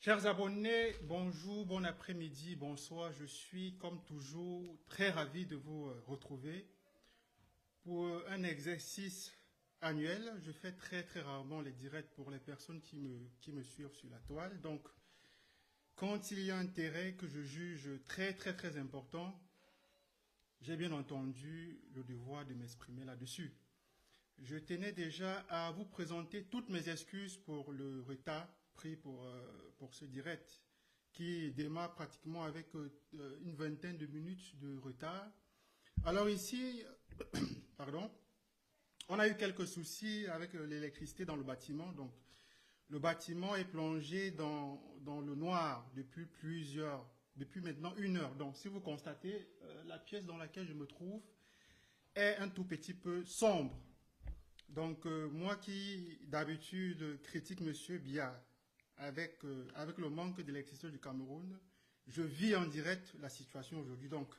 Chers abonnés, bonjour, bon après-midi, bonsoir. Je suis comme toujours très ravi de vous retrouver pour un exercice annuel. Je fais très rarement les directs pour les personnes qui me suivent sur la toile. Donc, quand il y a un intérêt que je juge très important, j'ai bien entendu le devoir de m'exprimer là-dessus. Je tenais déjà à vous présenter toutes mes excuses pour le retard pris pour ce direct qui démarre pratiquement avec une vingtaine de minutes de retard. Alors ici, pardon, on a eu quelques soucis avec l'électricité dans le bâtiment. Donc, le bâtiment est plongé dans le noir depuis maintenant 1 heure. Donc, si vous constatez, la pièce dans laquelle je me trouve est un tout petit peu sombre. Donc, moi qui d'habitude critique M. Biya avec le manque d'électricité du Cameroun, je vis en direct la situation aujourd'hui. Donc,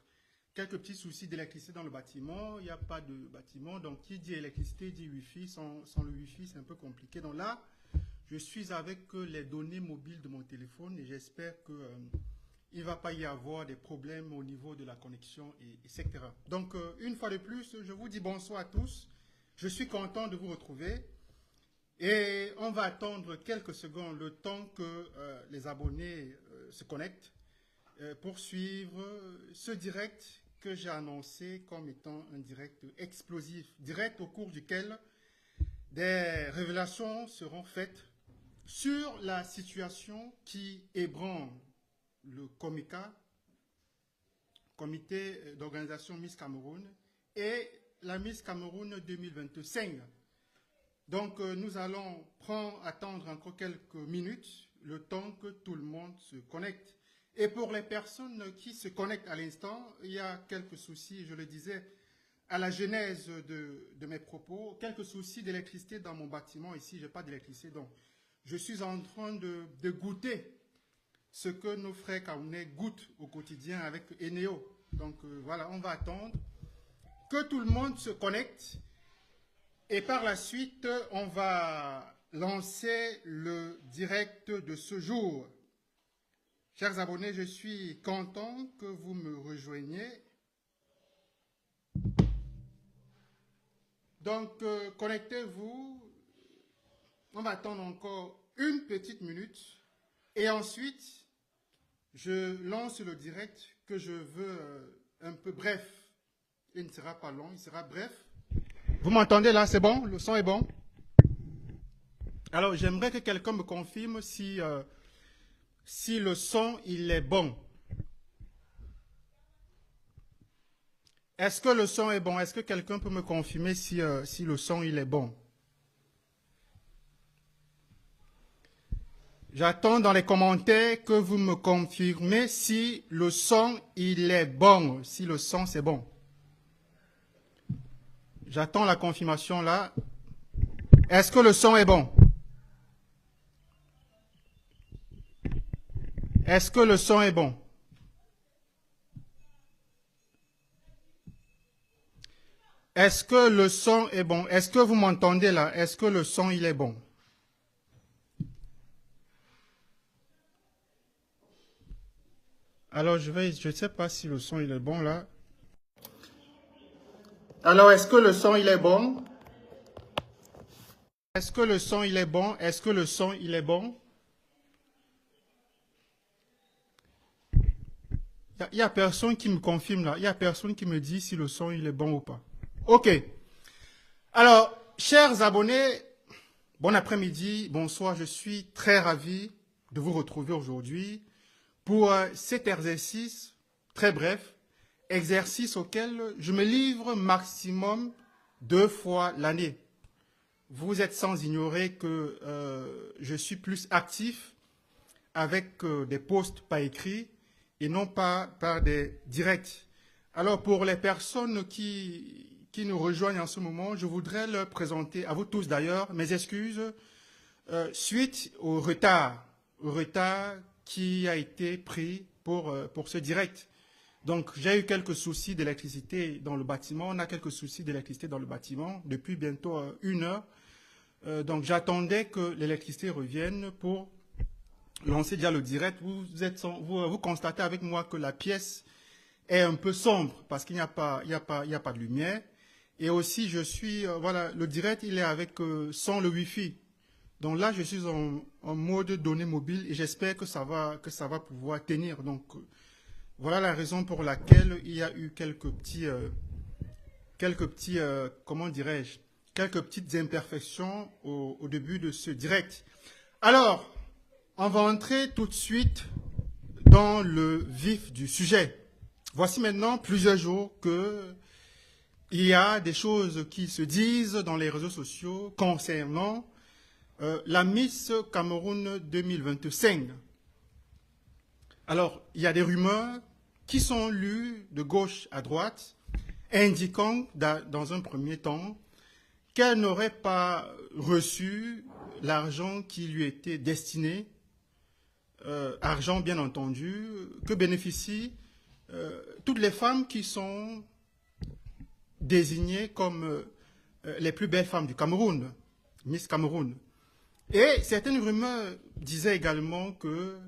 quelques petits soucis d'électricité dans le bâtiment, il n'y a pas de bâtiment. Donc, qui dit électricité dit Wi-Fi. Sans le Wi-Fi, c'est un peu compliqué. Donc là, je suis avec les données mobiles de mon téléphone et j'espère qu'il ne va pas y avoir des problèmes au niveau de la connexion, etc. Donc, une fois de plus, je vous dis bonsoir à tous. Je suis content de vous retrouver et on va attendre quelques secondes le temps que les abonnés se connectent pour suivre ce direct que j'ai annoncé comme étant un direct explosif, direct au cours duquel des révélations seront faites sur la situation qui ébranle le COMICA, Comité d'organisation Miss Cameroun, et la Miss Cameroun 2025. Donc, nous allons attendre encore quelques minutes, le temps que tout le monde se connecte. Et pour les personnes qui se connectent à l'instant, il y a quelques soucis, je le disais, à la genèse de mes propos, quelques soucis d'électricité dans mon bâtiment. Ici, je n'ai pas d'électricité, donc je suis en train de goûter ce que nos frères camerounais goûtent au quotidien avec Eneo. Donc, voilà, on va attendre que tout le monde se connecte. Et par la suite, on va lancer le direct de ce jour. Chers abonnés, je suis content que vous me rejoigniez. Donc, connectez-vous. On va attendre encore une petite minute. Et ensuite, je lance le direct que je veux un peu bref. Il ne sera pas long, il sera bref. Vous m'entendez là, c'est bon? Le son est bon? Alors, j'aimerais que quelqu'un me confirme si le son, il est bon. Est-ce que le son est bon? Est-ce que quelqu'un peut me confirmer si le son, il est bon? J'attends dans les commentaires que vous me confirmez si le son, il est bon. Si le son, c'est bon. J'attends la confirmation là. Est-ce que le son est bon? Est-ce que le son est bon? Est-ce que le son est bon? Est-ce que vous m'entendez là? Est-ce que le son, il est bon? Alors, je ne sais pas si le son, il est bon là. Alors, est-ce que le son, il est bon? Est-ce que le son, il est bon? Est-ce que le son, il est bon? Il n'y a personne qui me confirme là. Il n'y a personne qui me dit si le son, il est bon ou pas. Ok. Alors, chers abonnés, bon après-midi, bonsoir. Je suis très ravi de vous retrouver aujourd'hui pour cet exercice très bref, exercice auquel je me livre maximum 2 fois l'année. Vous êtes sans ignorer que je suis plus actif avec des posts pas écrits et non pas par des directs. Alors pour les personnes qui nous rejoignent en ce moment, je voudrais leur présenter, à vous tous d'ailleurs, mes excuses suite au retard qui a été pris pour ce direct. Donc j'ai eu quelques soucis d'électricité dans le bâtiment, on a quelques soucis d'électricité dans le bâtiment depuis bientôt 1 heure. Donc j'attendais que l'électricité revienne pour lancer déjà le direct, vous constatez avec moi que la pièce est un peu sombre parce qu'il n'y a pas, il y a pas de lumière. Et aussi, voilà, le direct, il est avec, sans le Wi-Fi. Donc là, je suis en mode données mobile et j'espère que ça va pouvoir tenir. Donc, voilà la raison pour laquelle il y a eu comment dirais-je, quelques petites imperfections au début de ce direct. Alors, on va entrer tout de suite dans le vif du sujet. Voici maintenant plusieurs jours que il y a des choses qui se disent dans les réseaux sociaux concernant la Miss Cameroun 2025. Alors, il y a des rumeurs qui sont lues de gauche à droite, indiquant dans un premier temps qu'elle n'aurait pas reçu l'argent qui lui était destiné, argent bien entendu, que bénéficient toutes les femmes qui sont désignées comme les plus belles femmes du Cameroun, Miss Cameroun. Et certaines rumeurs disaient également que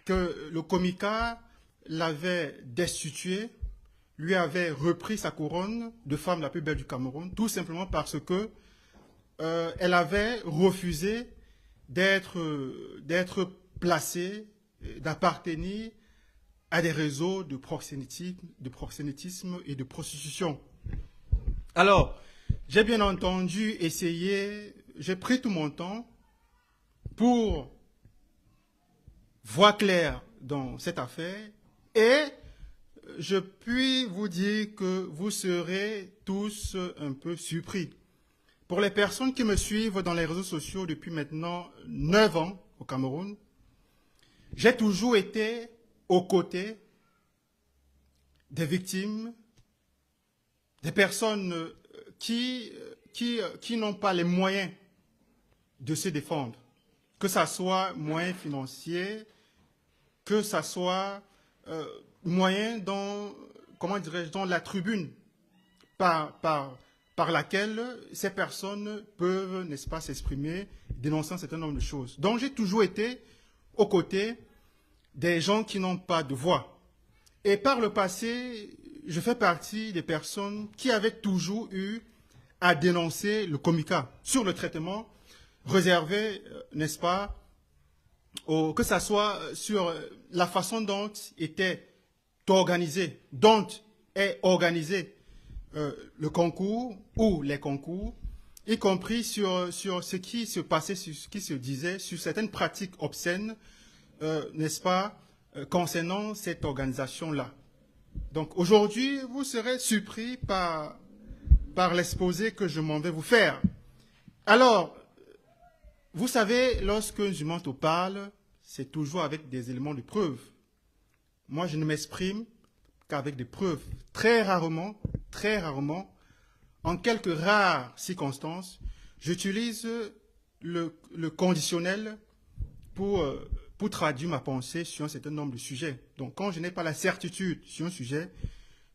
le Comica l'avait destituée, lui avait repris sa couronne de femme la plus belle du Cameroun, tout simplement parce que elle avait refusé d'être placée, d'appartenir à des réseaux de proxénétisme et de prostitution. Alors, j'ai bien entendu j'ai pris tout mon temps pour voir clair dans cette affaire et je puis vous dire que vous serez tous un peu surpris. Pour les personnes qui me suivent dans les réseaux sociaux depuis maintenant 9 ans au Cameroun, j'ai toujours été aux côtés des victimes, des personnes qui n'ont pas les moyens de se défendre, que ce soit moyens financiers, que ce soit moyens dans, comment dirais-je, dans la tribune par laquelle ces personnes peuvent, n'est-ce pas, s'exprimer, dénonçant un certain nombre de choses. Donc j'ai toujours été aux côtés des gens qui n'ont pas de voix. Et par le passé, je fais partie des personnes qui avaient toujours eu à dénoncer le Comica sur le traitement réservé, n'est-ce pas, que ce soit sur la façon dont est organisé le concours ou les concours, y compris sur ce qui se passait, sur ce qui se disait, sur certaines pratiques obscènes, n'est-ce pas, concernant cette organisation-là. Donc aujourd'hui, vous serez surpris par l'exposé que je m'en vais vous faire. Alors, vous savez, lorsque Zumanto parle, c'est toujours avec des éléments de preuve. Moi, je ne m'exprime qu'avec des preuves. Très rarement, en quelques rares circonstances, j'utilise le conditionnel pour traduire ma pensée sur un certain nombre de sujets. Donc, quand je n'ai pas la certitude sur un sujet,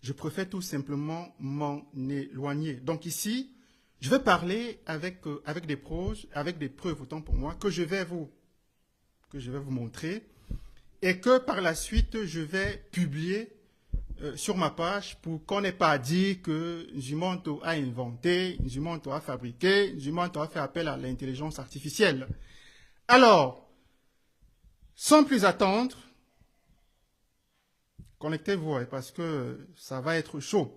je préfère tout simplement m'en éloigner. Donc ici, je vais parler avec des preuves, autant pour moi, que je vais vous montrer et que par la suite, je vais publier sur ma page pour qu'on n'ait pas à dire que Zumanto a inventé, Zumanto a fabriqué, Zumanto a fait appel à l'intelligence artificielle. Alors, sans plus attendre, connectez-vous parce que ça va être chaud.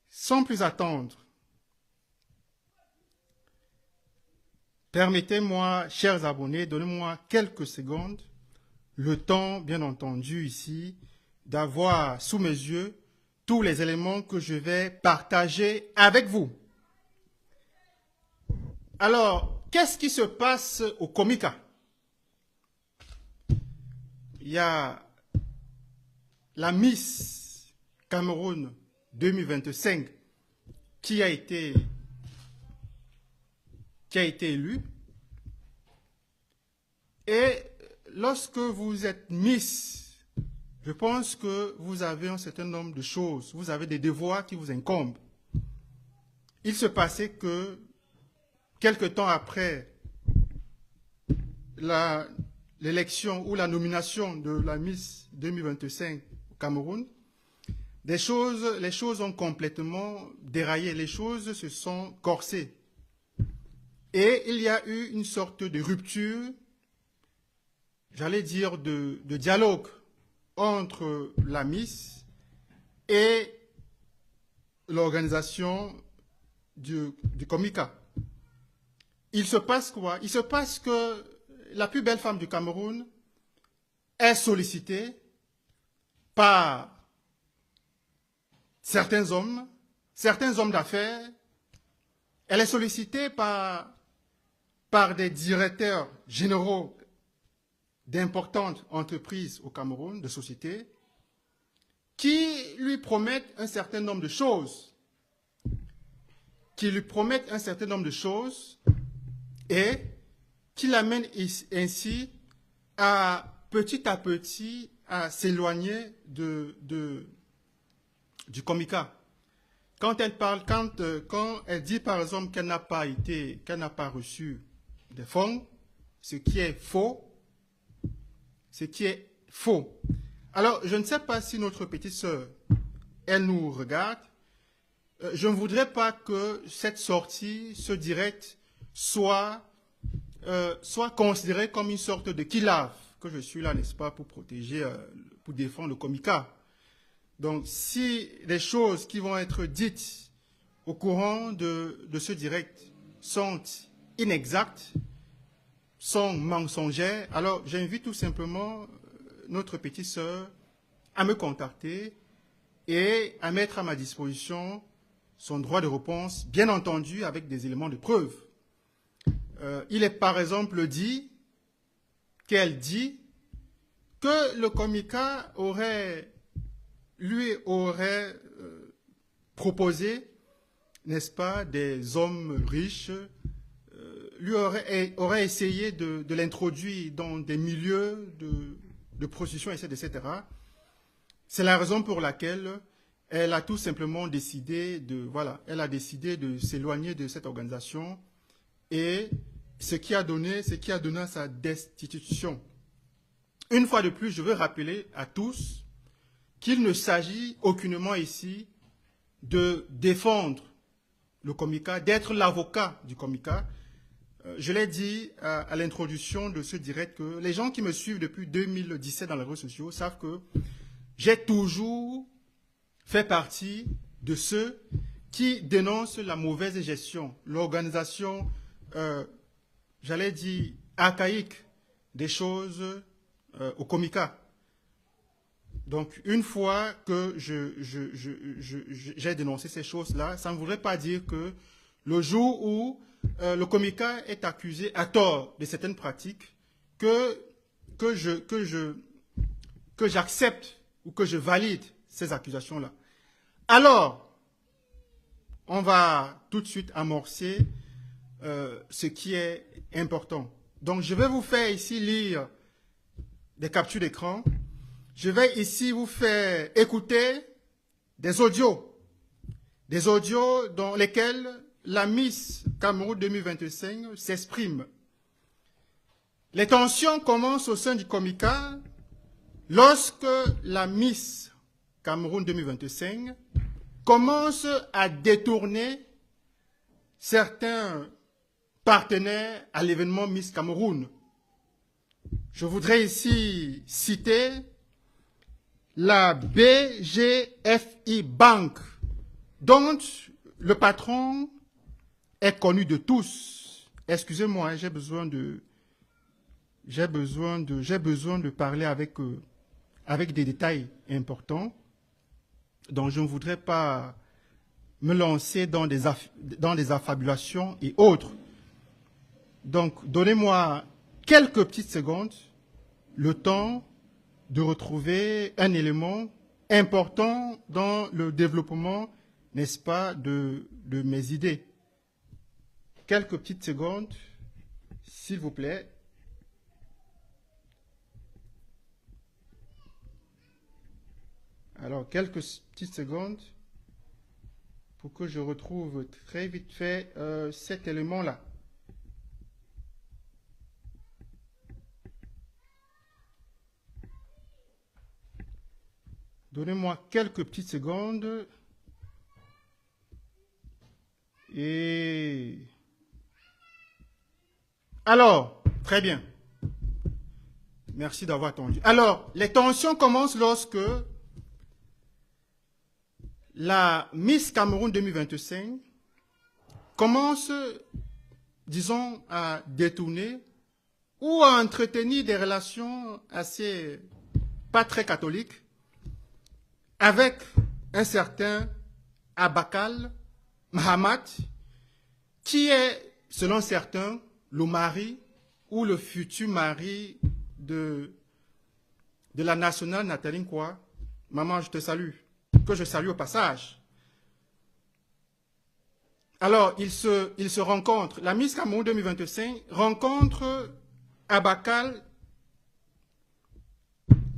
Sans plus attendre, permettez-moi, chers abonnés, donnez-moi quelques secondes, le temps, bien entendu, ici, d'avoir sous mes yeux tous les éléments que je vais partager avec vous. Alors, qu'est-ce qui se passe au Comica? Il y a la Miss Cameroun 2025 qui a été élue. Et lorsque vous êtes Miss, je pense que vous avez un certain nombre de choses, vous avez des devoirs qui vous incombent. Il se passait que, quelque temps après l'élection ou la nomination de la Miss 2025 au Cameroun, les choses ont complètement déraillé, les choses se sont corsées. Et il y a eu une sorte de rupture, j'allais dire de dialogue entre la Miss et l'organisation du Comica. Il se passe quoi? Il se passe que la plus belle femme du Cameroun est sollicitée par certains hommes d'affaires. Elle est sollicitée par des directeurs généraux d'importantes entreprises au Cameroun, de sociétés, qui lui promettent un certain nombre de choses. Et qui l'amènent ainsi à petit à s'éloigner du Comica. Quand elle dit par exemple qu'elle n'a pas reçu des fonds, ce qui est faux. Alors, je ne sais pas si notre petite sœur, elle nous regarde. Je ne voudrais pas que cette sortie, ce direct, soit considérée comme une sorte de kill-off, que je suis là, n'est-ce pas, pour protéger, pour défendre le Comica. Donc, si les choses qui vont être dites au courant de ce direct sont inexactes, sont mensongères, alors j'invite tout simplement notre petite sœur à me contacter et à mettre à ma disposition son droit de réponse, bien entendu avec des éléments de preuve. Il est par exemple qu'elle dit que le Comica lui aurait proposé, n'est-ce pas, des hommes riches, lui aurait essayé de l'introduire dans des milieux de prostitution, etc. C'est la raison pour laquelle elle a tout simplement décidé elle a décidé de s'éloigner de cette organisation et ce qui a donné à sa destitution. Une fois de plus, je veux rappeler à tous qu'il ne s'agit aucunement ici de défendre le Comica, d'être l'avocat du Comica. Je l'ai dit à l'introduction de ce direct que les gens qui me suivent depuis 2017 dans les réseaux sociaux savent que j'ai toujours fait partie de ceux qui dénoncent la mauvaise gestion, l'organisation, j'allais dire, archaïque des choses au Comica. Donc, une fois que j'ai dénoncé ces choses-là, ça ne voudrait pas dire que le jour où le Comica est accusé à tort de certaines pratiques, que j'accepte ou que je valide ces accusations-là. Alors, on va tout de suite amorcer ce qui est important. Donc, je vais vous faire ici lire des captures d'écran. Je vais ici vous faire écouter des audios dans lesquels la Miss Cameroun 2025 s'exprime. Les tensions commencent au sein du Comica lorsque la Miss Cameroun 2025 commence à détourner certains partenaires à l'événement Miss Cameroun. Je voudrais ici citer la BGFI Bank, dont le patron est connu de tous. Excusez-moi, j'ai besoin de parler avec des détails importants. Donc, je ne voudrais pas me lancer dans des affabulations et autres. Donc, donnez-moi quelques petites secondes, le temps de retrouver un élément important dans le développement, n'est-ce pas, de mes idées. Quelques petites secondes, s'il vous plaît. Alors, quelques petites secondes pour que je retrouve très vite fait cet élément-là. Donnez-moi quelques petites secondes. Et... Alors, très bien. Merci d'avoir attendu. Alors, les tensions commencent lorsque la Miss Cameroun 2025 commence, disons, à détourner ou à entretenir des relations assez pas très catholiques avec un certain Abakal Mahamat, qui est, selon certains, le mari ou le futur mari de la nationale Nathalie Nkwa. Maman, je te salue, que je salue au passage. Alors, ils se rencontrent. La Miss Cameroun 2025 rencontre Abakal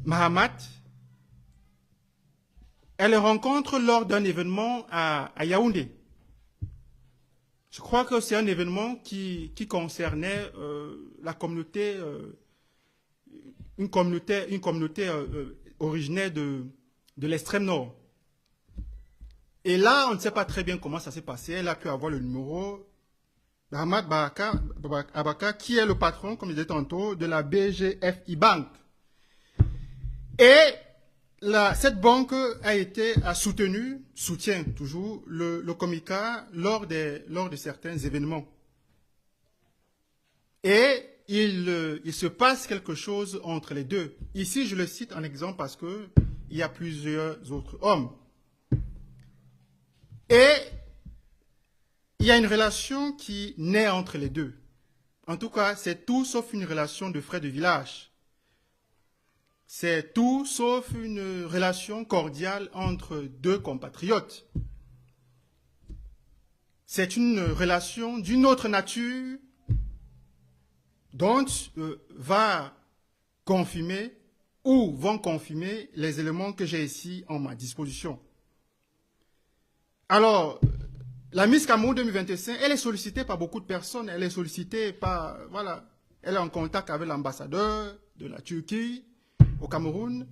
Mahamat. Elle le rencontre lors d'un événement à Yaoundé. Je crois que c'est un événement qui concernait la communauté, une communauté originaire de l'extrême nord. Et là, on ne sait pas très bien comment ça s'est passé. Elle a pu avoir le numéro d'Ahmad Abaka, qui est le patron, comme je disais tantôt, de la BGFI Bank. Et cette banque soutient toujours le Komika lors de certains événements. Et il se passe quelque chose entre les deux. Ici, je le cite en exemple parce qu'il y a plusieurs autres hommes. Et il y a une relation qui naît entre les deux. En tout cas, c'est tout sauf une relation de frères de village. C'est tout sauf une relation cordiale entre deux compatriotes. C'est une relation d'une autre nature dont vont confirmer les éléments que j'ai ici en ma disposition. Alors, la Miss Cameroun 2025, elle est sollicitée par beaucoup de personnes. Elle est sollicitée par, voilà, elle est en contact avec l'ambassadeur de la Turquie au Cameroun.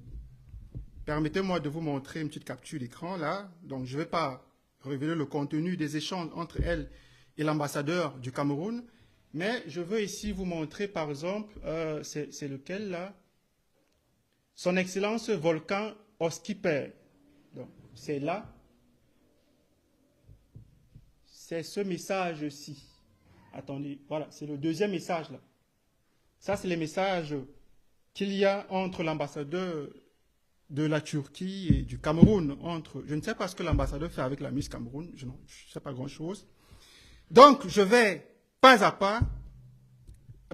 Permettez-moi de vous montrer une petite capture d'écran là. Donc, je ne vais pas révéler le contenu des échanges entre elle et l'ambassadeur du Cameroun. Mais je veux ici vous montrer, par exemple, c'est lequel là? Son Excellence Volcan Oskiper. Donc, c'est là. C'est ce message-ci. Attendez, voilà, c'est le deuxième message là. Ça, c'est les messages qu'il y a entre l'ambassadeur de la Turquie et du Cameroun. Je ne sais pas ce que l'ambassadeur fait avec la Miss Cameroun, je ne sais pas grand-chose. Donc, je vais pas à pas,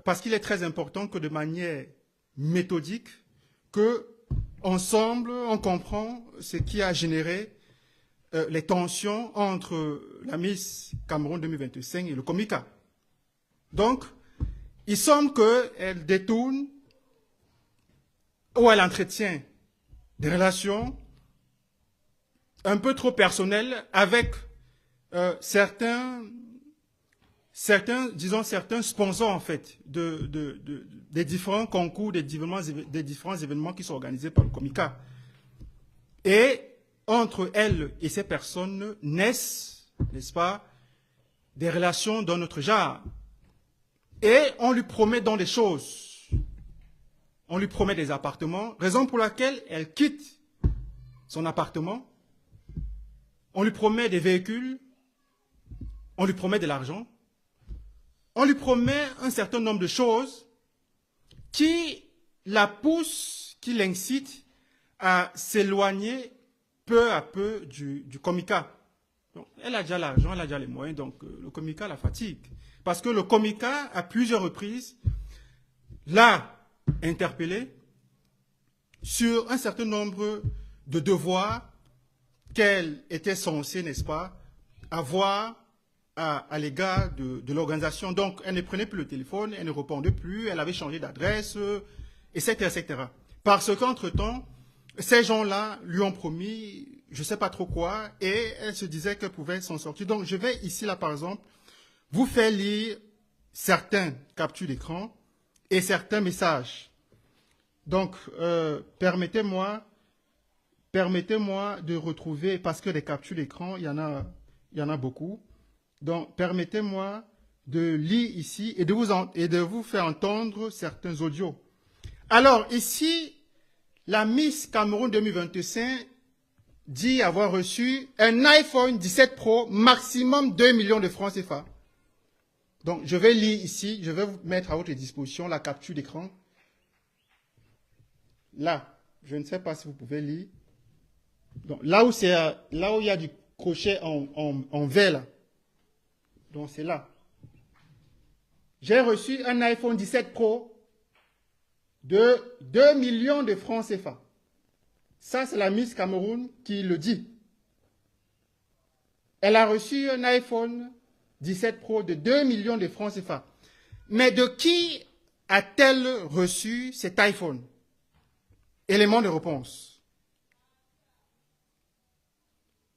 parce qu'il est très important que de manière méthodique, que ensemble, on comprend ce qui a généré les tensions entre la Miss Cameroun 2025 et le Komika. Donc, il semble qu'elle détourne ou elle entretient des relations un peu trop personnelles avec certains sponsors en fait des différents concours, des différents événements qui sont organisés par le Komika. Et entre elle et ces personnes naissent, n'est-ce pas, des relations d'un autre genre. Et on lui promet dans des choses. On lui promet des appartements, raison pour laquelle elle quitte son appartement. On lui promet des véhicules. On lui promet de l'argent. On lui promet un certain nombre de choses qui la poussent, qui l'incitent à s'éloigner peu à peu du Komika. Donc, elle a déjà l'argent, elle a déjà les moyens, donc le Komika la fatigue. Parce que le Komika, à plusieurs reprises, l'a interpellée sur un certain nombre de devoirs qu'elle était censée, n'est-ce pas, avoir à l'égard de l'organisation. Donc, elle ne prenait plus le téléphone, elle ne répondait plus, elle avait changé d'adresse, etc., etc. Parce qu'entre-temps, ces gens-là lui ont promis, je ne sais pas trop quoi, et elle se disait qu'elle pouvait s'en sortir. Donc, je vais ici, là, par exemple, vous faire lire certains captures d'écran et certains messages. Donc, permettez-moi permettez-moi de retrouver, parce que les captures d'écran, il y en a beaucoup. Donc, permettez-moi de lire ici et de vous faire entendre certains audios. Alors, ici, la Miss Cameroun 2025 dit avoir reçu un iPhone 17 Pro, maximum 2 millions de francs CFA. Donc, je vais lire ici, je vais vous mettre à votre disposition la capture d'écran. Là, je ne sais pas si vous pouvez lire. Donc, là où il y a du crochet en V, là. Donc, c'est là. J'ai reçu un iPhone 17 Pro de 2 millions de francs CFA. Ça, c'est la Miss Cameroun qui le dit. Elle a reçu un iPhone 17 Pro de 2 millions de francs CFA. Mais de qui a-t-elle reçu cet iPhone? Élément de réponse.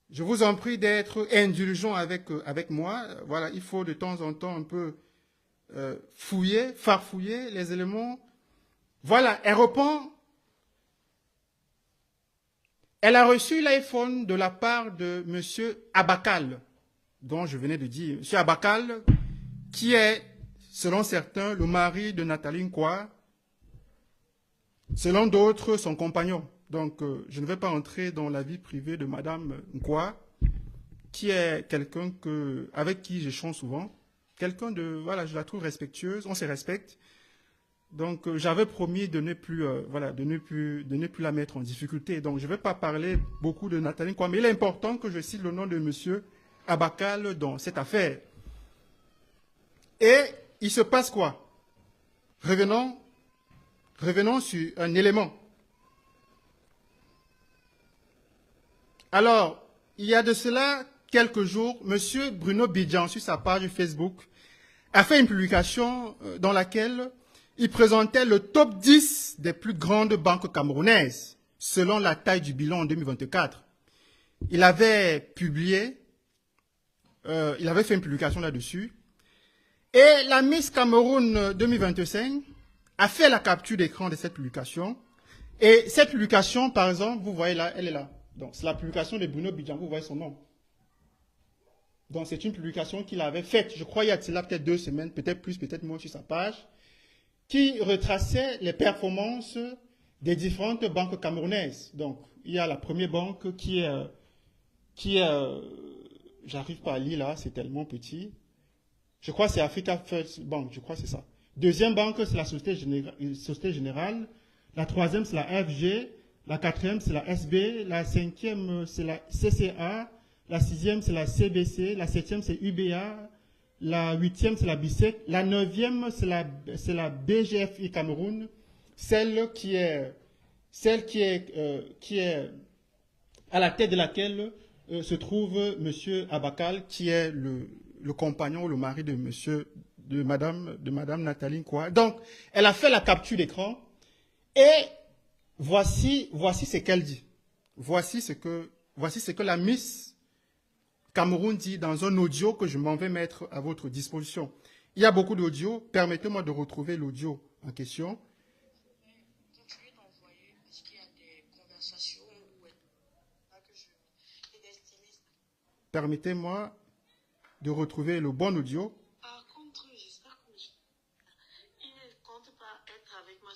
Je vous en prie d'être indulgent avec moi. Voilà, il faut de temps en temps un peu farfouiller les éléments. Voilà, elle répond. Elle a reçu l'iPhone de la part de M. Abakal, dont je venais de dire. M. Abakal, qui est, selon certains, le mari de Nathalie Nkwa, selon d'autres, son compagnon. Donc, je ne vais pas entrer dans la vie privée de Madame Nkwa, qui est quelqu'un avec qui j'échange souvent. Quelqu'un de, voilà, je la trouve respectueuse, on se respecte. Donc, j'avais promis de ne plus, de ne plus la mettre en difficulté. Donc, je ne vais pas parler beaucoup de Nathalie Nkwa, mais il est important que je cite le nom de M. Abakal dans cette affaire. Et il se passe quoi? Revenons sur un élément. Alors, il y a de cela quelques jours, M. Bruno Bidjan, sur sa page Facebook, a fait une publication dans laquelle il présentait le top 10 des plus grandes banques camerounaises, selon la taille du bilan en 2024. Il avait publié, il avait fait une publication là-dessus, et la Miss Cameroun 2025 a fait la capture d'écran de cette publication. Et cette publication, par exemple, vous voyez là, elle est là. Donc, c'est la publication de Bruno Bidjan, vous voyez son nom. Donc, c'est une publication qu'il avait faite, je crois, il y a peut-être 2 semaines, peut-être plus, peut-être moins sur sa page, qui retraçait les performances des différentes banques camerounaises. Donc, il y a la première banque qui est j'arrive pas à lire là, c'est tellement petit. Je crois que c'est Africa First Bank, je crois que c'est ça. Deuxième banque, c'est la Société Générale. La troisième, c'est la FG. La quatrième, c'est la SB. La cinquième, c'est la CCA. La sixième, c'est la CBC. La septième, c'est UBA. La huitième, c'est la BICEC. La neuvième, c'est la BGFI Cameroun. Celle qui est à la tête de laquelle se trouve M. Abakal, qui est le compagnon ou le mari de Madame Nathalie Nkwa. Donc, elle a fait la capture d'écran et voici ce qu'elle dit. Voici ce que la Miss Cameroun dit dans un audio que je m'en vais mettre à votre disposition. Il y a beaucoup d'audio. Permettez-moi de retrouver l'audio en question. Permettez-moi de retrouver le bon audio. Par contre, j'espère qu'il ne compte pas être avec moi.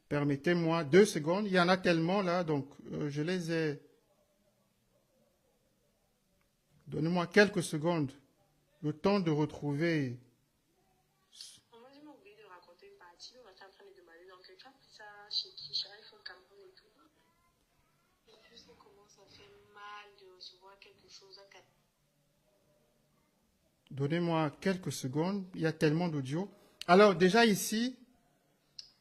Permettez-moi 2 secondes. Il y en a tellement là, donc je les ai. Donnez-moi quelques secondes. Le temps de retrouver. Moi, j'ai oublié de raconter une partie. On était en train de demander donc tu as pris ça chez qui, chez iPhone Cameroun et tout. Et puis, ça commence à faire mal de recevoir quelque chose à 4. Donnez-moi quelques secondes. Il y a tellement d'audio. Alors, déjà ici.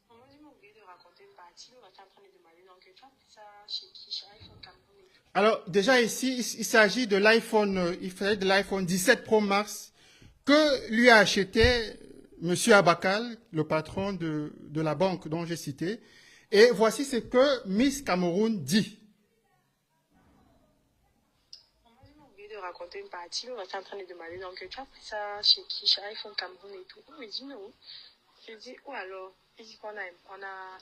Moi, j'ai oublié de raconter une partie. On était en train de demander donc tu as pris ça chez qui, chez iPhone Cameroun et tout. Alors, déjà ici, il s'agit de l'iPhone 17 Pro Max que lui a acheté M. Abakal, le patron de la banque dont j'ai cité. Et voici ce que Miss Cameroun dit. De raconter une partie, on était en train de demander donc tu as pris ça chez qui, chez iPhone Cameroun et tout. On me dit non. Je dis où alors? Il dit qu'on a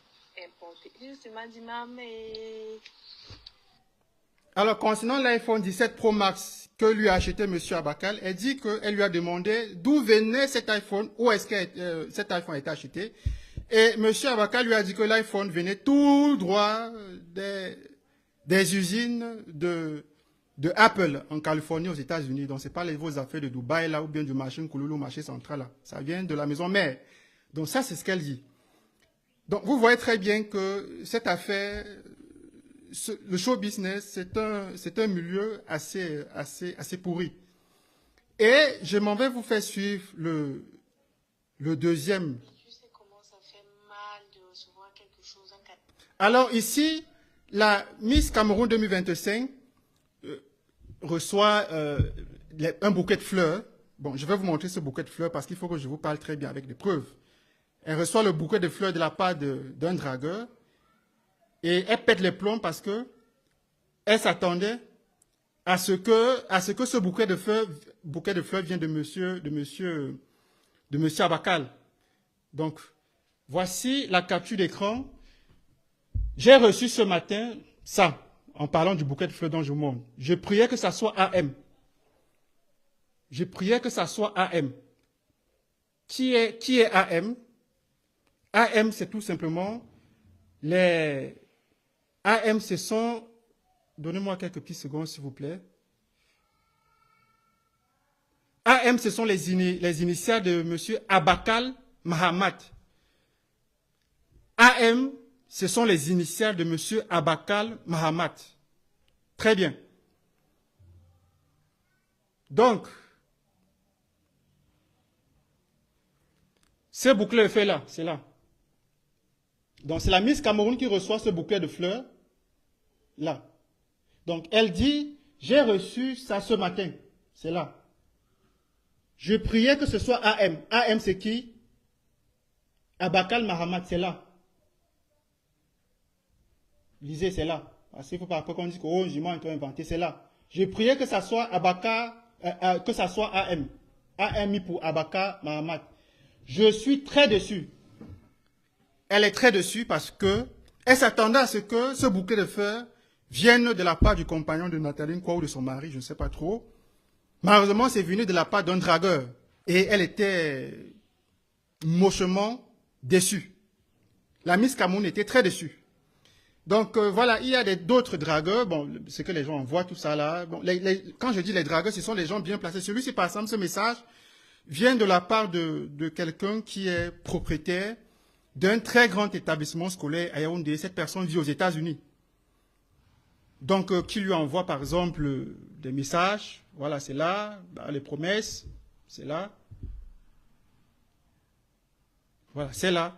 importé. Je m'a dit, mais... Alors, concernant l'iPhone 17 Pro Max que lui a acheté M. Abakal, elle dit qu'elle lui a demandé d'où venait cet iPhone, où est-ce que cet iPhone a été acheté. Et M. Abakal lui a dit que l'iPhone venait tout droit des usines de Apple en Californie, aux États-Unis. Donc, ce n'est pas vos affaires de Dubaï là, ou bien du marché Kouloulou, marché central là. Ça vient de la maison mère. Donc, ça, c'est ce qu'elle dit. Donc, vous voyez très bien que cette affaire... le show business, c'est un milieu assez pourri. Et je m'en vais vous faire suivre le deuxième. Je sais comment ça fait mal de recevoir quelque chose en cas. Alors ici, la Miss Cameroun 2025 reçoit un bouquet de fleurs. Bon, je vais vous montrer ce bouquet de fleurs parce qu'il faut que je vous parle très bien avec des preuves. Elle reçoit le bouquet de fleurs de la part d'un dragueur. Et elle pète les plombs parce que elle s'attendait à ce que ce bouquet de fleurs vienne de monsieur Abakal. Donc, voici la capture d'écran. J'ai reçu ce matin ça, en parlant du bouquet de fleurs dont je vous montre. Je priais que ça soit AM. Je priais que ça soit AM. Qui est AM? AM, c'est tout simplement les... AM, ce sont... Donnez-moi quelques petites secondes, s'il vous plaît. AM, ce sont les initiales de M. Abakal Mahamat. AM, ce sont les initiales de M. Abakal Mahamat. Très bien. Donc, ce bouclet de fleurs là, c'est là. Donc, c'est la Miss Cameroun qui reçoit ce bouquet de fleurs, là. Donc, elle dit, j'ai reçu ça ce matin. C'est là. Je priais que ce soit AM. AM, c'est qui? Abakal Mahamat, c'est là. Lisez, c'est là. Parce qu'il ne faut pas après qu'on dise que, oh, je m'en inventé, c'est là. Je priais que ça soit que ça soit AM. AM pour Abakal Mahamat. Je suis très déçu. Elle est très déçue parce que elle s'attendait à ce que ce bouquet de fleurs vienne de la part du compagnon de Nathalie ou de son mari, je ne sais pas trop. Malheureusement, c'est venu de la part d'un dragueur. Et elle était mochement déçue. La Miss Cameroun était très déçue. Donc voilà, il y a d'autres dragueurs. Bon, c'est que les gens envoient tout ça là. Bon, quand je dis les dragueurs, ce sont les gens bien placés. Celui-ci, par exemple, ce message vient de la part de quelqu'un qui est propriétaire d'un très grand établissement scolaire à Yaoundé. Cette personne vit aux États-Unis. Donc, qui lui envoie, par exemple, des messages. Voilà, c'est là. Bah, les promesses, c'est là. Voilà, c'est là.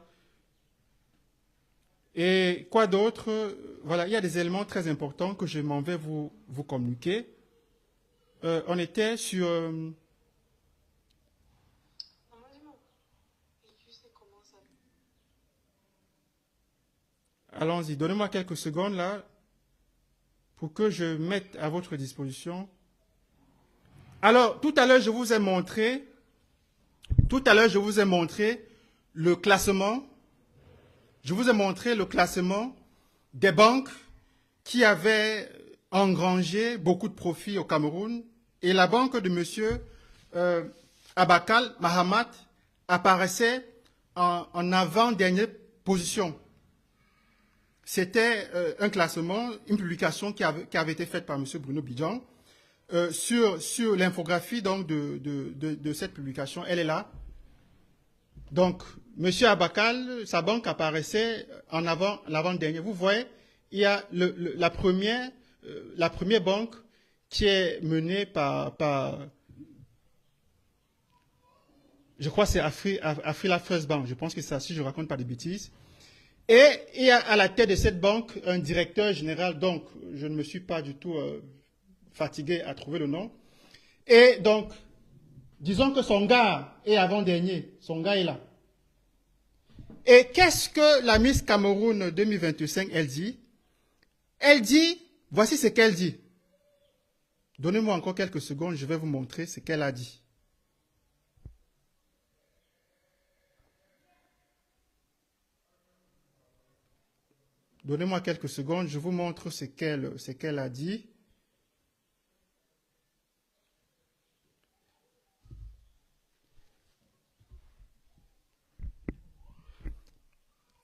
Et quoi d'autre? Voilà, il y a des éléments très importants que je m'en vais vous communiquer. On était sur... Allons-y, donnez-moi quelques secondes là pour que je mette à votre disposition. Alors, tout à l'heure, je vous ai montré le classement. Je vous ai montré le classement des banques qui avaient engrangé beaucoup de profits au Cameroun. Et la banque de M. Abakal Mahamat apparaissait en avant-dernière position. C'était un classement, une publication qui avait été faite par M. Bruno Bidjan sur l'infographie donc de cette publication. Elle est là. Donc, M. Abakal, sa banque apparaissait en l'avant-dernier. Vous voyez, il y a la première banque qui est menée par je crois que c'est Afrila First Bank. Je pense que c'est ça, si je ne raconte pas de bêtises. Et il y a à la tête de cette banque un directeur général, donc je ne me suis pas du tout fatigué à trouver le nom. Et donc, disons que son gars est avant-dernier, son gars est là. Et qu'est-ce que la Miss Cameroun 2025, elle dit? Elle dit, voici ce qu'elle dit. Donnez-moi encore quelques secondes, je vais vous montrer ce qu'elle a dit. Donnez-moi quelques secondes, je vous montre ce qu'elle a dit.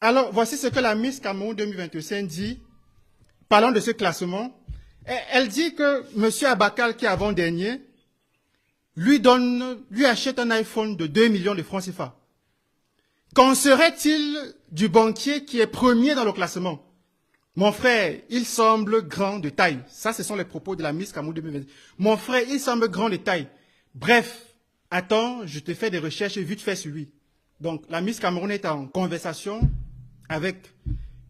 Alors, voici ce que la Miss Cameroun 2025 dit, parlant de ce classement. Elle dit que M. Abakal, qui est avant-dernier, lui achète un iPhone de 2 millions de francs CFA. Qu'en serait-il du banquier qui est premier dans le classement? Mon frère, il semble grand de taille. Ça, ce sont les propos de la Miss Cameroun 2020. Mon frère, il semble grand de taille. Bref, attends, je te fais des recherches vite fait sur lui. Donc, la Miss Cameroun est en conversation avec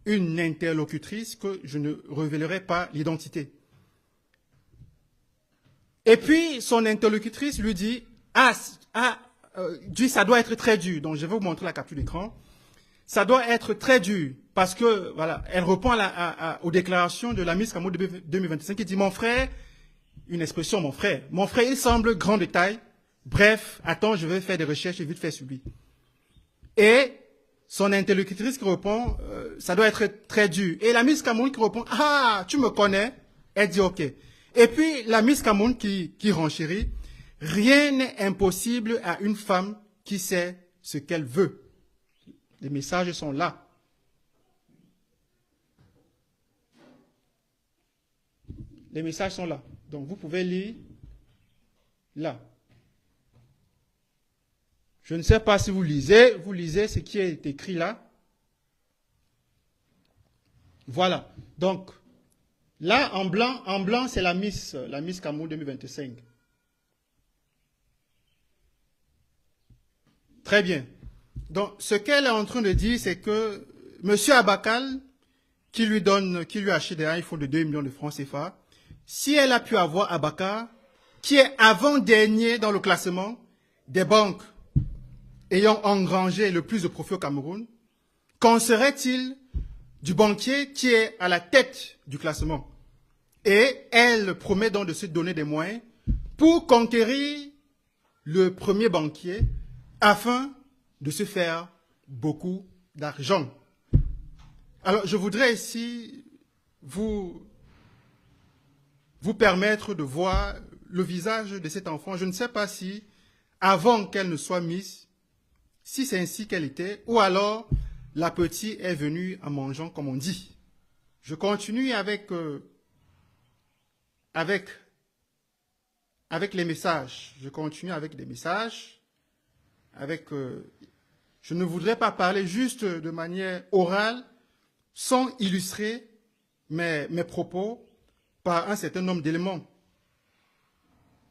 une interlocutrice que je ne révélerai pas l'identité. Et puis, son interlocutrice lui dit, ça doit être très dur. Donc, je vais vous montrer la capture d'écran. Ça doit être très dur parce que, voilà, elle répond aux déclarations de la Miss Cameroun 2025 qui dit, mon frère, une expression, mon frère, il semble grand de taille. Bref, attends, je vais faire des recherches et vite fait sur lui. Et son interlocutrice qui répond, ça doit être très dur. Et la Miss Cameroun qui répond, ah, tu me connais? Elle dit, ok. Et puis, la Miss Cameroun qui renchérit, rien n'est impossible à une femme qui sait ce qu'elle veut. Les messages sont là. Les messages sont là. Donc, vous pouvez lire là. Je ne sais pas si vous lisez ce qui est écrit là. Voilà. Donc, là, en blanc, c'est la Miss Cameroun 2025. Très bien. Donc, ce qu'elle est en train de dire, c'est que M. Abakal, qui lui achète des iPhones de 2 millions de francs CFA, si elle a pu avoir Abakar, qui est avant-dernier dans le classement des banques ayant engrangé le plus de profits au Cameroun, qu'en serait-il du banquier qui est à la tête du classement? Et elle promet donc de se donner des moyens pour conquérir le premier banquier afin de se faire beaucoup d'argent. Alors, je voudrais ici vous permettre de voir le visage de cet enfant. Je ne sais pas si, avant qu'elle ne soit Miss, si c'est ainsi qu'elle était, ou alors la petite est venue en mangeant, comme on dit. Je continue avec les messages. Je continue avec des messages. Je ne voudrais pas parler juste de manière orale, sans illustrer mes propos par un certain nombre d'éléments.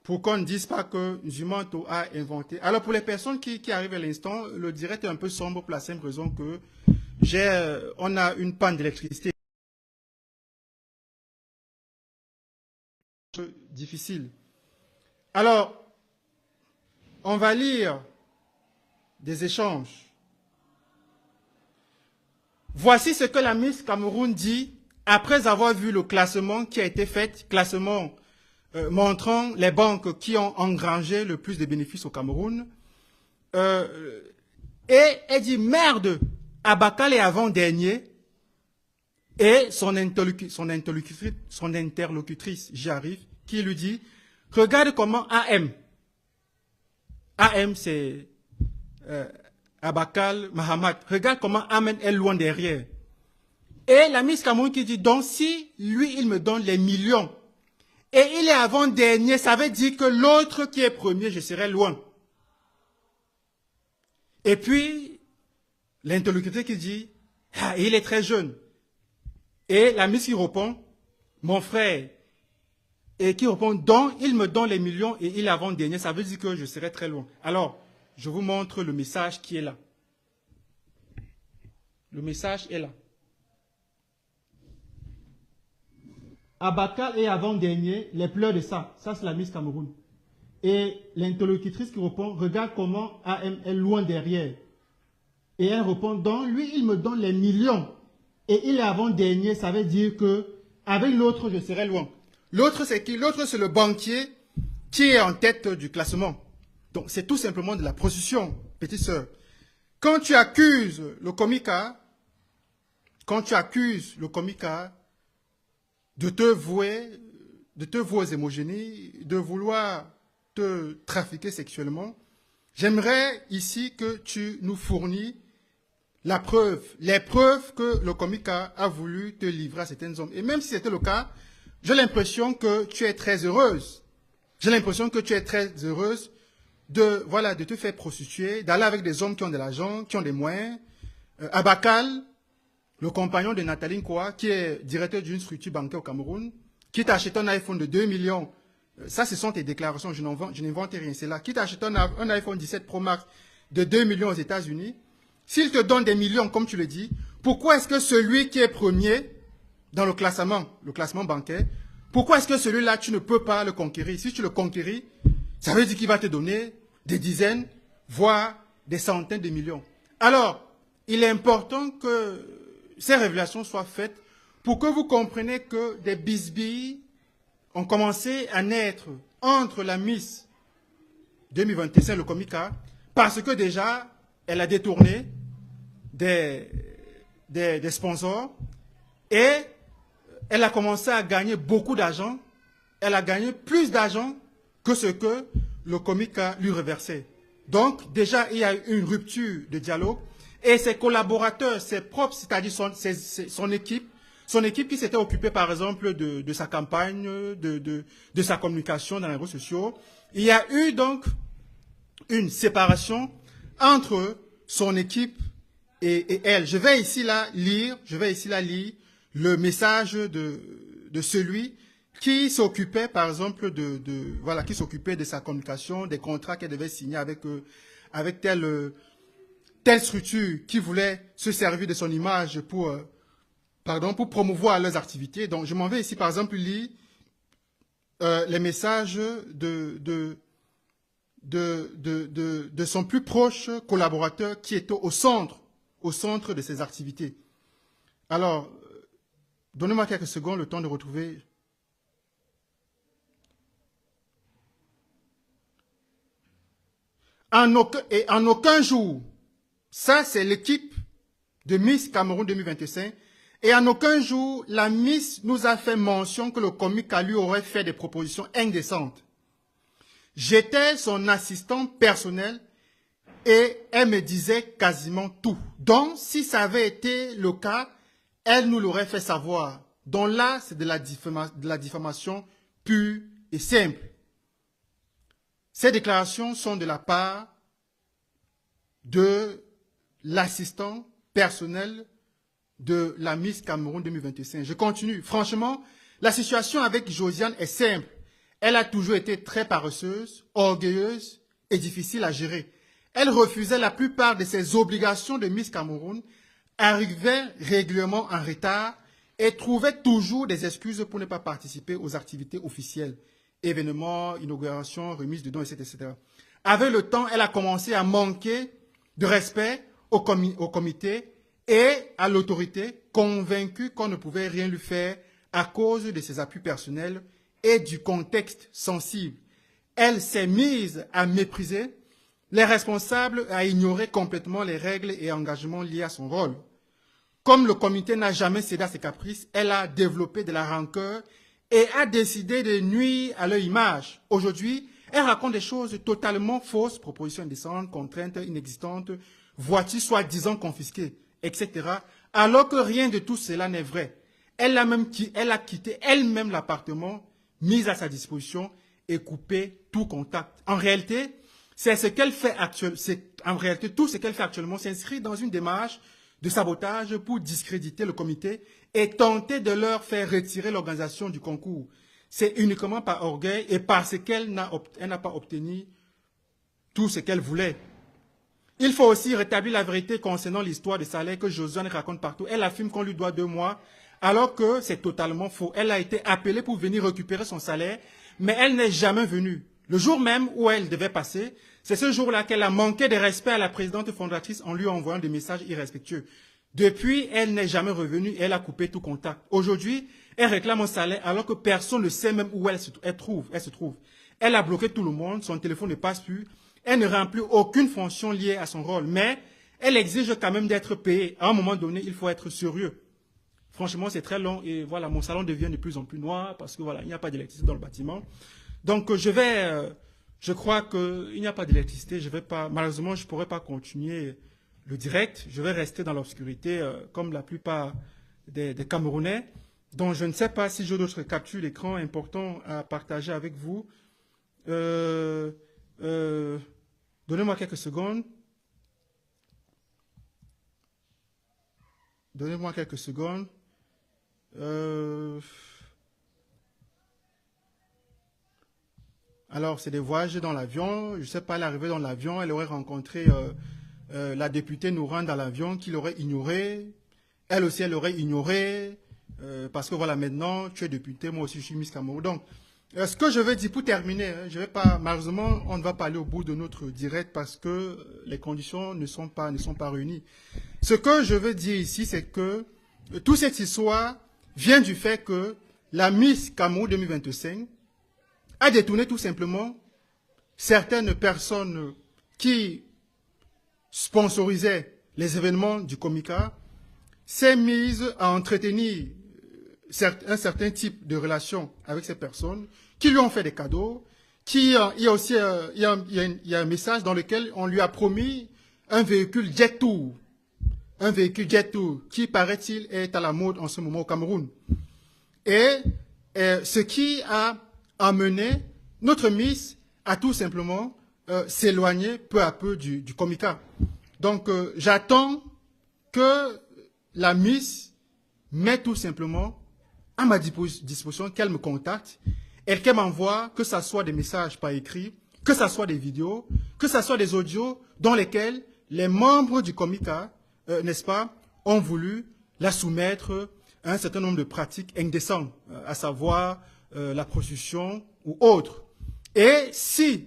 Pour qu'on ne dise pas que Zumanto a inventé. Alors pour les personnes qui arrivent à l'instant, le direct est un peu sombre pour la simple raison que on a une panne d'électricité difficile. Alors, on va lire des échanges. Voici ce que la Miss Cameroun dit après avoir vu le classement qui a été fait, classement montrant les banques qui ont engrangé le plus de bénéfices au Cameroun. Et elle dit, merde, Abakal est avant-dernier. Et son interlocutrice, j'y arrive, qui lui dit, regarde comment AM, c'est Abakal Mahamat, regarde comment Amen est loin derrière. Et la Miss Cameroun qui dit, donc si lui, il me donne les millions, et il est avant-dernier, ça veut dire que l'autre qui est premier, je serai loin. Et puis, l'interlocuteur qui dit, ah, il est très jeune. Et la Miss qui répond, mon frère, et qui répond, donc il me donne les millions et il est avant-dernier, ça veut dire que je serai très loin. Alors, je vous montre le message qui est là. Le message est là. Abakal est avant-dernier, les pleurs de ça. Ça, c'est la Miss Cameroun. Et l'interlocutrice qui répond, regarde comment AM est loin derrière. Et elle répond, donc lui, il me donne les millions. Et il est avant-dernier, ça veut dire que avec l'autre, je serai loin. L'autre, c'est qui? L'autre, c'est le banquier qui est en tête du classement. Donc, c'est tout simplement de la prostitution, petite sœur. Quand tu accuses le comica, quand tu accuses le Comica de te vouer aux hémogénies, de vouloir te trafiquer sexuellement, j'aimerais ici que tu nous fournis les preuves que le Comica a voulu te livrer à certains hommes. Et même si c'était le cas, j'ai l'impression que tu es très heureuse. J'ai l'impression que tu es très heureuse de te faire prostituer, d'aller avec des hommes qui ont de l'argent, qui ont des moyens. Abakal, le compagnon de Nathalie Nkoa, qui est directeur d'une structure bancaire au Cameroun, qui t'a acheté un iPhone de 2 millions. Ça, ce sont tes déclarations, je n'invente rien, c'est là. Qui t'a acheté un iPhone 17 Pro Max de 2 millions aux États-Unis. S'il te donne des millions, comme tu le dis, pourquoi est-ce que celui qui est premier dans le classement bancaire, pourquoi est-ce que celui-là, tu ne peux pas le conquérir? Si tu le conquéris, ça veut dire qu'il va te donner des dizaines, voire des centaines de millions. Alors, il est important que ces révélations soient faites pour que vous compreniez que des bisbilles ont commencé à naître entre la Miss 2025, le Comica, parce que déjà, elle a détourné des sponsors et elle a commencé à gagner beaucoup d'argent. Elle a gagné plus d'argent que ce que le Comica lui reversait. Donc, déjà, il y a eu une rupture de dialogue et ses collaborateurs, ses propres, c'est-à-dire son équipe qui s'était occupée, par exemple, de sa campagne, de sa communication dans les réseaux sociaux. Il y a eu donc une séparation entre son équipe et elle. Je vais ici là lire le message de celui qui s'occupait, par exemple, qui s'occupait de sa communication, des contrats qu'elle devait signer avec telle structure qui voulait se servir de son image pour promouvoir leurs activités. Donc, je m'en vais ici, par exemple, lire les messages de son plus proche collaborateur qui était au centre de ses activités. Alors, donnez-moi quelques secondes, le temps de retrouver. En aucun jour, ça c'est l'équipe de Miss Cameroun 2025, et en aucun jour, la Miss nous a fait mention que le Comica lui aurait fait des propositions indécentes. J'étais son assistant personnel et elle me disait quasiment tout. Donc, si ça avait été le cas, elle nous l'aurait fait savoir. Donc là, c'est de la diffamation pure et simple. Ces déclarations sont de la part de l'assistant personnel de la Miss Cameroun 2025. Je continue. Franchement, la situation avec Josiane est simple. Elle a toujours été très paresseuse, orgueilleuse et difficile à gérer. Elle refusait la plupart de ses obligations de Miss Cameroun, arrivait régulièrement en retard et trouvait toujours des excuses pour ne pas participer aux activités officielles, événements, inaugurations, remises de dons, etc. Avec le temps, elle a commencé à manquer de respect au comité et à l'autorité, convaincue qu'on ne pouvait rien lui faire à cause de ses appuis personnels et du contexte sensible. Elle s'est mise à mépriser les responsables, à ignorer complètement les règles et engagements liés à son rôle. Comme le comité n'a jamais cédé à ses caprices, elle a développé de la rancœur et a décidé de nuire à leur image. Aujourd'hui, elle raconte des choses totalement fausses, propositions indécentes, contraintes inexistantes, voitures soi-disant confisquées, etc. Alors que rien de tout cela n'est vrai. Elle a quitté elle-même l'appartement, mis à sa disposition et coupé tout contact. En réalité, tout ce qu'elle fait actuellement s'inscrit dans une démarche de sabotage pour discréditer le comité et tenter de leur faire retirer l'organisation du concours. C'est uniquement par orgueil et parce qu'elle n'a pas obtenu tout ce qu'elle voulait. Il faut aussi rétablir la vérité concernant l'histoire de salaire que Josiane raconte partout. Elle affirme qu'on lui doit 2 mois, alors que c'est totalement faux. Elle a été appelée pour venir récupérer son salaire, mais elle n'est jamais venue. Le jour même où elle devait passer, c'est ce jour-là qu'elle a manqué de respect à la présidente fondatrice en lui envoyant des messages irrespectueux. Depuis, elle n'est jamais revenue et elle a coupé tout contact. Aujourd'hui, elle réclame un salaire alors que personne ne sait même où elle se trouve. Elle a bloqué tout le monde, son téléphone ne passe plus, elle ne remplit aucune fonction liée à son rôle, mais elle exige quand même d'être payée. À un moment donné, il faut être sérieux. Franchement, c'est très long et voilà, mon salon devient de plus en plus noir parce que voilà, il n'y a pas d'électricité dans le bâtiment. Donc, je crois qu'il n'y a pas d'électricité. Je vais pas, malheureusement, je ne pourrai pas continuer le direct. Je vais rester dans l'obscurité comme la plupart des Camerounais. Donc, je ne sais pas si j'ai d'autres captures d'écran importants à partager avec vous. Donnez-moi quelques secondes. Donnez-moi quelques secondes. Alors, c'est des voyages dans l'avion. Je ne sais pas, l'arrivée dans l'avion, elle aurait rencontré la députée Nourane dans l'avion qui l'aurait ignorée. Elle aussi, elle l'aurait ignorée. Parce que voilà, maintenant, tu es députée, moi aussi, je suis Miss Cameroun. Donc, ce que je veux dire pour terminer, je vais pas, malheureusement, on ne va pas aller au bout de notre direct parce que les conditions ne sont pas réunies. Ce que je veux dire ici, c'est que toute cette histoire vient du fait que la Miss Cameroun 2025 a détourné tout simplement certaines personnes qui sponsorisaient les événements du Comica, s'est mise à entretenir un certain type de relation avec ces personnes, qui lui ont fait des cadeaux, il y a aussi il y a un message dans lequel on lui a promis un véhicule Jet Tour. Un véhicule Jet Tour qui, paraît-il, est à la mode en ce moment au Cameroun. Et ce qui a amené notre Miss à tout simplement s'éloigner peu à peu du Comica. Donc, j'attends que la Miss mette tout simplement à ma disposition, qu'elle me contacte et qu'elle m'envoie, que ce soit des messages par écrit, que ce soit des vidéos, que ce soit des audios dans lesquels les membres du Comica, n'est-ce pas, ont voulu la soumettre à un certain nombre de pratiques indécentes, à savoir la prostitution ou autre. Et si,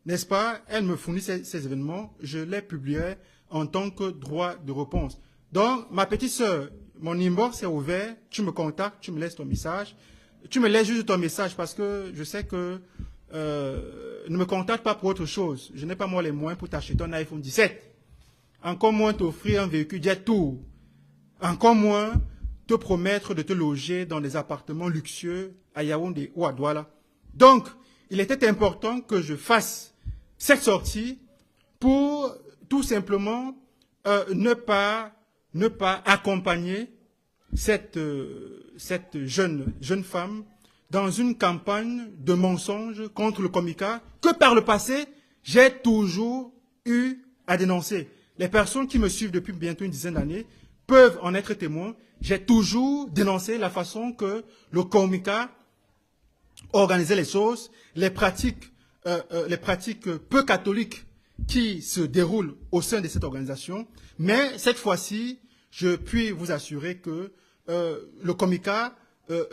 n'est-ce pas, elle me fournit ces événements, je les publierai en tant que droit de réponse. Donc, ma petite sœur, mon inbox est ouvert, tu me contactes, tu me laisses ton message. Tu me laisses juste ton message parce que je sais que ne me contacte pas pour autre chose. Je n'ai pas moi les moyens pour t'acheter un iPhone 17. Encore moins t'offrir un véhicule Jet Tour. Encore moins te promettre de te loger dans des appartements luxueux à Yaoundé ou à Douala. Donc, il était important que je fasse cette sortie pour tout simplement ne pas accompagner cette jeune femme dans une campagne de mensonges contre le Comica que par le passé, j'ai toujours eu à dénoncer. Les personnes qui me suivent depuis bientôt une dizaine d'années peuvent en être témoins. J'ai toujours dénoncé la façon que le Comica organisait les choses, les pratiques peu catholiques qui se déroulent au sein de cette organisation. Mais cette fois-ci, je puis vous assurer que le Comica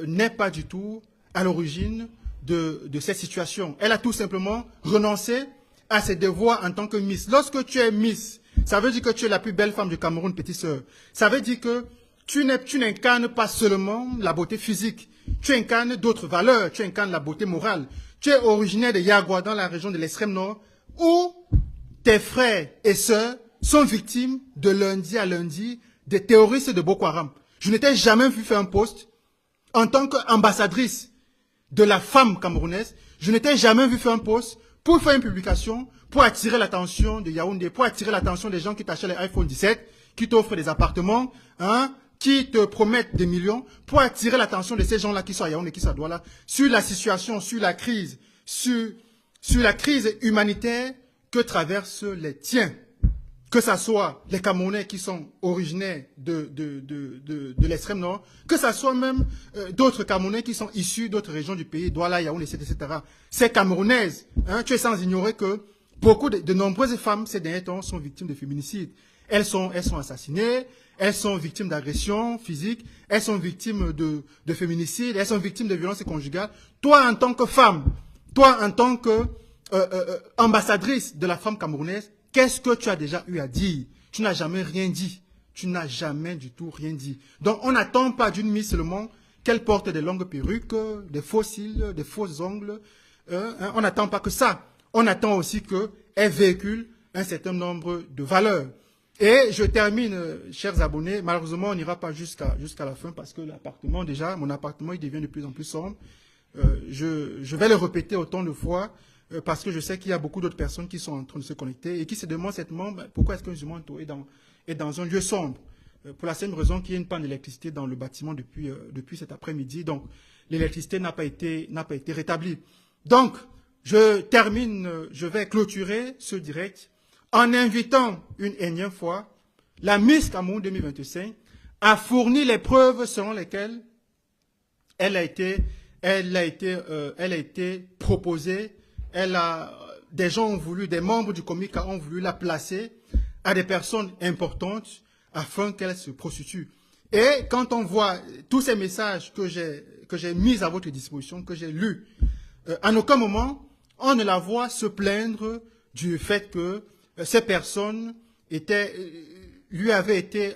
n'est pas du tout à l'origine de cette situation. Elle a tout simplement renoncé à ses devoirs en tant que Miss. Lorsque tu es Miss, ça veut dire que tu es la plus belle femme du Cameroun, petite sœur. Ça veut dire que tu n'incarnes pas seulement la beauté physique, tu incarnes d'autres valeurs, tu incarnes la beauté morale. Tu es originaire de Yagua, dans la région de l'extrême nord, où tes frères et sœurs sont victimes de lundi à lundi des terroristes de Boko Haram. Je n'étais jamais vu faire un post en tant qu'ambassadrice de la femme camerounaise. Je n'étais jamais vu faire un post pour faire une publication, pour attirer l'attention de Yaoundé, pour attirer l'attention des gens qui t'achètent les iPhone 17, qui t'offrent des appartements, hein, qui te promettent des millions, pour attirer l'attention de ces gens-là qui sont à Yaoundé, qui sont à Douala, sur la situation, sur la crise humanitaire que traversent les tiens. Que ce soit les Camerounais qui sont originaires de l'extrême nord, que ce soit même d'autres Camerounais qui sont issus d'autres régions du pays, Douala, Yaoundé, etc. Ces Camerounaises, hein, tu es sans ignorer que beaucoup de nombreuses femmes ces derniers temps sont victimes de féminicide. Elles sont assassinées, elles sont victimes d'agressions physiques, elles sont victimes de féminicide, elles sont victimes de violences conjugales. Toi, en tant que femme, toi, en tant que ambassadrice de la femme camerounaise, qu'est-ce que tu as déjà eu à dire? Tu n'as jamais rien dit. Tu n'as jamais du tout rien dit. Donc, on n'attend pas d'une Miss seulement qu'elle porte des longues perruques, des faux cils, des faux ongles. On n'attend pas que ça. On attend aussi qu'elle véhicule un certain nombre de valeurs. Et je termine, chers abonnés, malheureusement on n'ira pas jusqu'à la fin parce que l'appartement déjà, mon appartement il devient de plus en plus sombre. Je vais le répéter autant de fois parce que je sais qu'il y a beaucoup d'autres personnes qui sont en train de se connecter et qui se demandent certainement pourquoi est-ce qu'un musulman est dans un lieu sombre. Pour la simple raison qu'il y a une panne d'électricité dans le bâtiment depuis cet après-midi. Donc l'électricité n'a pas été rétablie. Donc je termine, je vais clôturer ce direct en invitant une énième fois la Miss Cameroun 2025 à fournir les preuves selon lesquelles elle a été proposée, des gens ont voulu, des membres du Comika ont voulu la placer à des personnes importantes afin qu'elle se prostitue. Et quand on voit tous ces messages que j'ai mis à votre disposition, que j'ai lus, en aucun moment, on ne la voit se plaindre du fait que ces personnes lui avaient été